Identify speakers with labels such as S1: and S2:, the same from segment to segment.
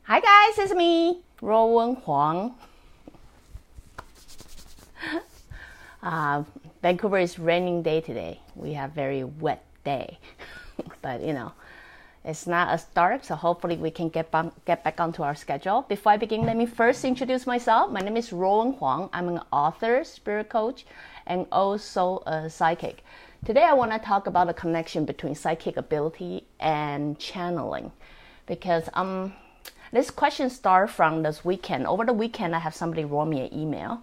S1: Hi guys, it's me, Ruowen Huang. Vancouver is raining day today. We have very wet day, but it's not as dark, so hopefully we can get back onto our schedule. Before I begin, let me first introduce myself. My name is Ruowen Huang. I'm an author, spirit coach, and also a psychic. Today I want to talk about the connection between psychic ability and channeling, because this question started from this weekend. Over the weekend, I have somebody wrote me an email.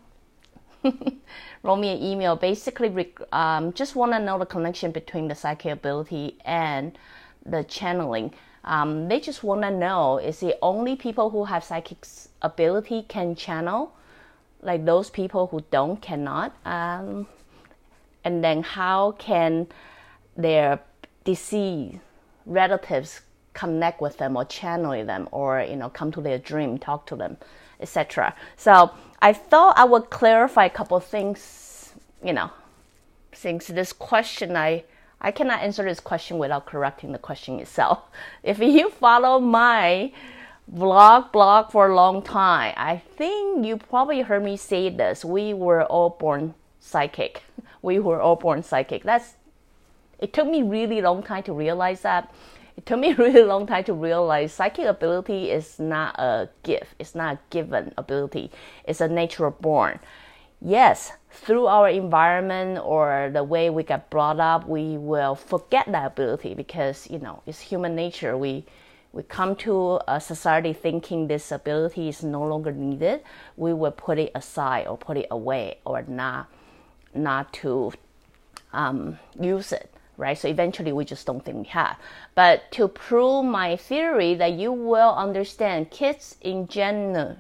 S1: Basically just want to know the connection between the psychic ability and the channeling. They just want to know, is it only people who have psychic ability can channel? Like those people who don't, cannot? And then how can their deceased relatives connect with them or channel them, or come to their dream, talk to them, etc. So I thought I would clarify a couple of things, since this question, I cannot answer this question without correcting the question itself. If you follow my blog for a long time, I think you probably heard me say this: we were all born psychic. We were all born psychic. It took me really long time to realize that. It took me a really long time to realize psychic ability is not a gift. It's not a given ability. It's a natural born. Yes, through our environment or the way we got brought up, we will forget that ability because, it's human nature. We come to a society thinking this ability is no longer needed. We will put it aside or put it away or not to use it. Right? So eventually we just don't think we have. But to prove my theory that you will understand, kids in general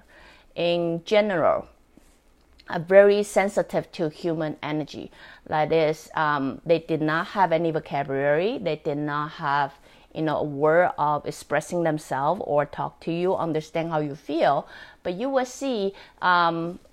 S1: are very sensitive to human energy. That is, they did not have any vocabulary. They did not have a word of expressing themselves or talk to you, understand how you feel. But you will see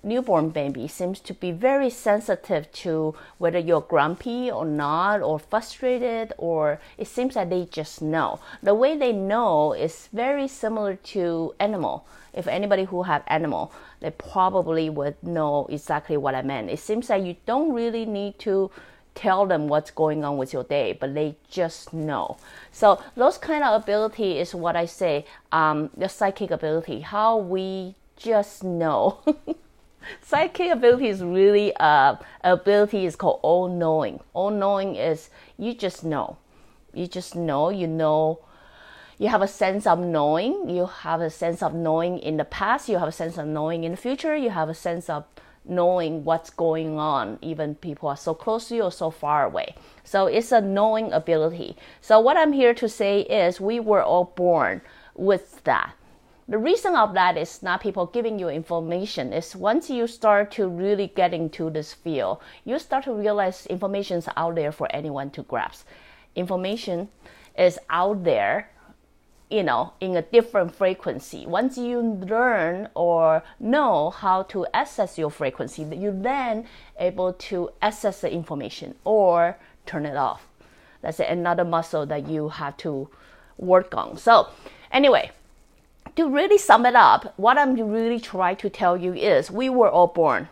S1: newborn baby seems to be very sensitive to whether you're grumpy or not, or frustrated, or it seems that they just know. The way they know is very similar to animal. If anybody who have animal, they probably would know exactly what I meant. It seems like you don't really need to tell them what's going on with your day, but they just know. So those kind of ability is what I say, the psychic ability, how we just know. Psychic ability is really ability is called all-knowing. All-knowing is you just know. You just know, you have a sense of knowing. You have a sense of knowing in the past. You have a sense of knowing in the future. You have a sense of knowing what's going on, even people are so close to you or so far away. So it's a knowing ability. So what I'm here to say is we were all born with that. The reason of that is not people giving you information. It's once you start to really get into this field, you start to realize information is out there for anyone to grasp. Information is out there, in a different frequency. Once you learn or know how to access your frequency, you then able to access the information or turn it off. That's another muscle that you have to work on. So anyway, to really sum it up, what I'm really trying to tell you is we were all born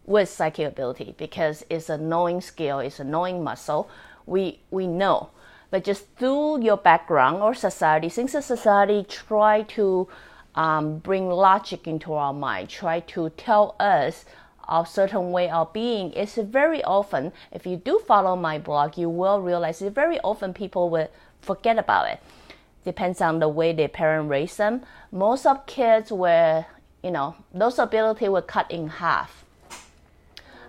S1: with psychic ability because it's a knowing skill, it's a knowing muscle. We know. But just through your background or society, since the society try to bring logic into our mind, try to tell us a certain way of being, it's very often, if you do follow my blog, you will realize that very often people will forget about it. Depends on the way their parents raise them. Most of kids were, those ability were cut in half.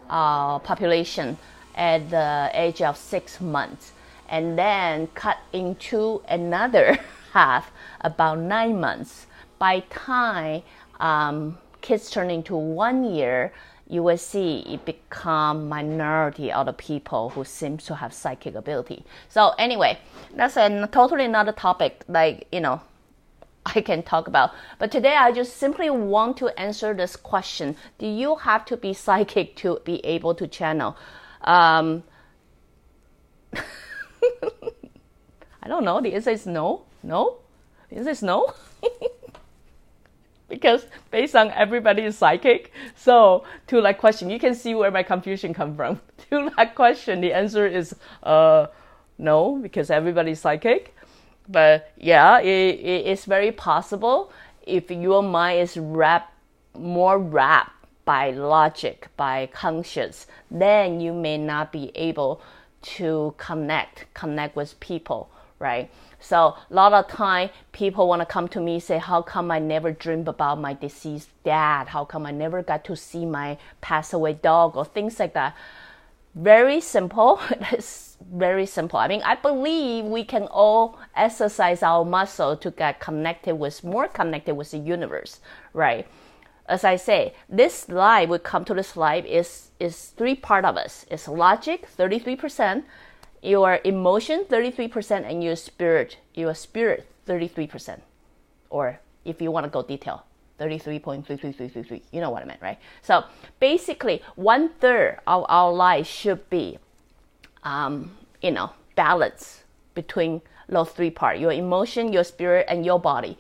S1: Population at the age of 6 months. And then cut into another half about 9 months. By time kids turn into 1 year, you will see it become minority of the people who seems to have psychic ability. So anyway, that's a totally another topic, I can talk about. But today I just simply want to answer this question. Do you have to be psychic to be able to channel? I don't know. The answer is no. No? The answer is no. because based on everybody is psychic. So to that question, you can see where my confusion comes from. To that question, the answer is no, because everybody's psychic. But yeah, it's very possible if your mind is more wrapped by logic, by conscience, then you may not be able to connect with people, right? So a lot of time people want to come to me and say, how come I never dreamed about my deceased dad? How come I never got to see my passed away dog or things like that? Very simple. It's very simple. I mean, I believe we can all exercise our muscle to get more connected with the universe, right? As I say, this life, we come to this life is 3 parts of us. It's logic, 33%, your emotion, 33%, and your spirit, 33%. Or if you want to go detail, 33.33333. You know what I meant, right? So basically, 1/3 of our life should be, balance between those 3 parts: your emotion, your spirit, and your body.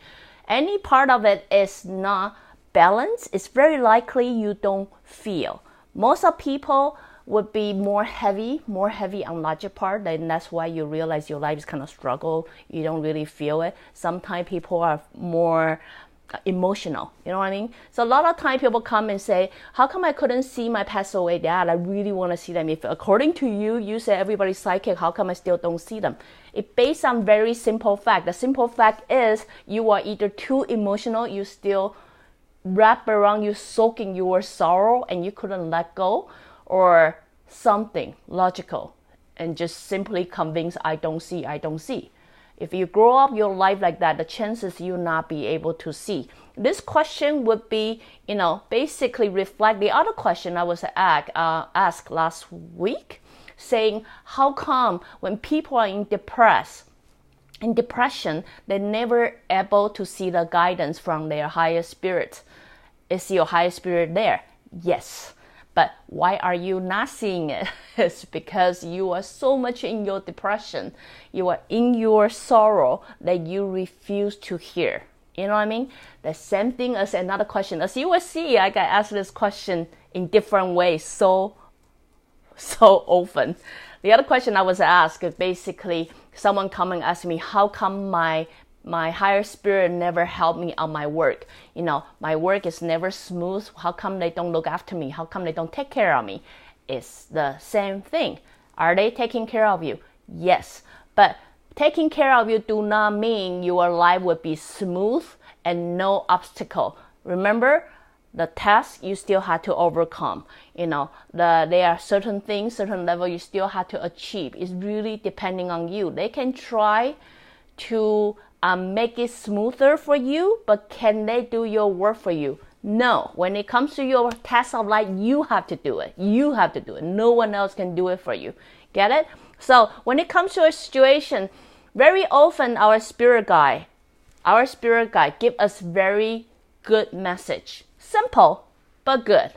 S1: Any part of it is not balanced, it's very likely you don't feel. Most of people would be more heavy on logic part, and that's why you realize your life is kind of struggle. You don't really feel it. Sometimes people are more emotional, you know what I mean? So a lot of time people come and say, how come I couldn't see my passed away dad? I really want to see them. If according to you say everybody's psychic, how come I still don't see them? It's based on very simple fact. The simple fact is you are either too emotional, you still wrap around you soaking your sorrow and you couldn't let go, or something logical and just simply convinced I don't see. If you grow up your life like that, the chances you not be able to see. This question would be, basically reflect the other question I was asked last week, saying how come when people are in depression, they're never able to see the guidance from their higher spirit. Is your higher spirit there? Yes. But why are you not seeing it? It's because you are so much in your depression, you are in your sorrow that you refuse to hear. You know what I mean? The same thing as another question. As you will see, I get asked this question in different ways so often. The other question I was asked is basically someone come and ask me, how come my higher spirit never helped me on my work? My work is never smooth. How come they don't look after me? How come they don't take care of me? It's the same thing. Are they taking care of you? Yes. But taking care of you do not mean your life would be smooth and no obstacle. Remember, the task you still have to overcome. There are certain things, certain level you still have to achieve. It's really depending on you. They can try to make it smoother for you, but can they do your work for you? No. When it comes to your task of life, you have to do it. You have to do it. No one else can do it for you. Get it? So when it comes to a situation, very often our spirit guide give us very good message. Simple, but good.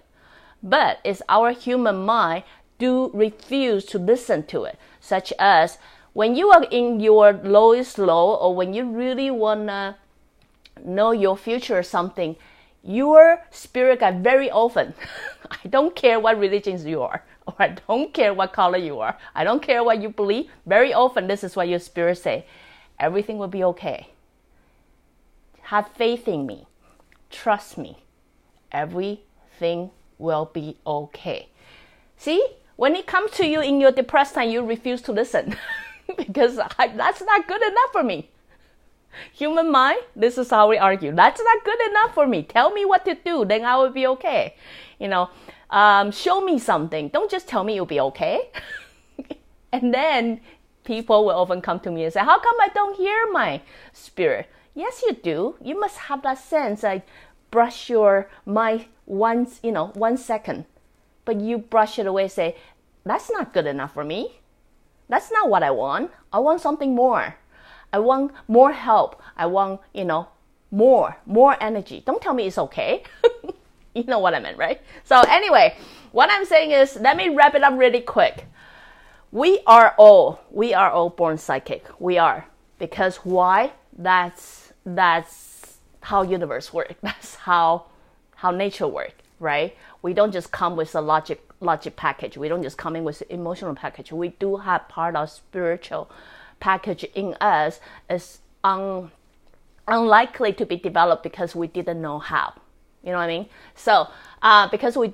S1: But it's our human mind do refuse to listen to it, such as when you are in your lowest low, or when you really want to know your future or something, your spirit guide very often, I don't care what religion you are, or I don't care what color you are, I don't care what you believe, very often this is what your spirit say: everything will be okay. Have faith in me. Trust me. Everything will be okay. See, when it comes to you in your depressed time, you refuse to listen. Because that's not good enough for me. Human mind, this is how we argue. That's not good enough for me. Tell me what to do, then I will be okay. Show me something. Don't just tell me you'll be okay. And then people will often come to me and say, how come I don't hear my spirit? Yes, you do. You must have that sense. I brush your mind 1 second. But you brush it away and say, that's not good enough for me. That's not what I want. I want something more. I want more help. I want, more energy. Don't tell me it's okay. You know what I meant, right? So anyway, what I'm saying is, let me wrap it up really quick. We are all born psychic. We are. Because why? That's how universe works. That's how nature works, right? We don't just come with a logic package. We don't just come in with an emotional package. We do have part of spiritual package in us. Is unlikely to be developed because we didn't know how. You know what I mean? So because we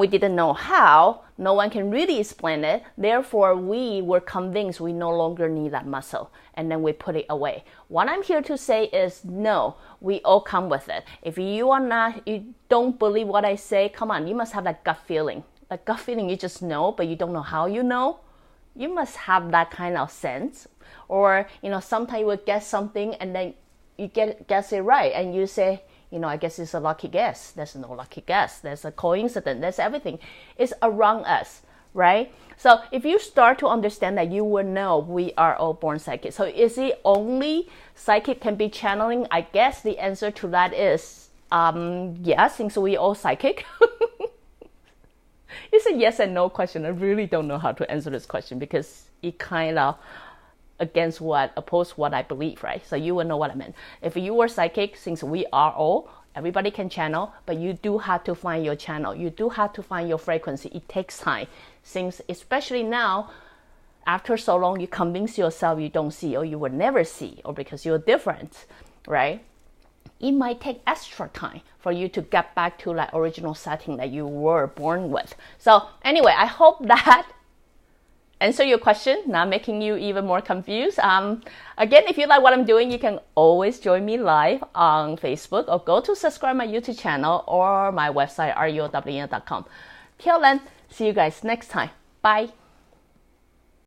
S1: didn't know how, no one can really explain it. Therefore, we were convinced we no longer need that muscle, and then we put it away. What I'm here to say is no, we all come with it. If you don't believe what I say, come on, you must have that gut feeling. That gut feeling you just know, but you don't know how you know. You must have that kind of sense. Or, sometimes you will guess something and then you guess it right, and you say, I guess it's a lucky guess. There's no lucky guess. There's a coincidence. There's everything. It's around us, right? So if you start to understand that, you will know we are all born psychic. So is it only psychic can be channeling? I guess the answer to that is yes, since we all psychic. It's a yes and no question. I really don't know how to answer this question because it kind of oppose what I believe, right? So you will know what I meant. If you were psychic, since we are all, everybody can channel, but you do have to find your channel. You do have to find your frequency. It takes time. Since especially now, after so long, you convince yourself you don't see, or you will never see, or because you're different, right? It might take extra time for you to get back to that original setting that you were born with. So anyway, I hope that answer your question, not making you even more confused. Again, if you like what I'm doing, you can always join me live on Facebook, or go to subscribe my YouTube channel or my website, ruowen.com. Till then, see you guys next time. Bye.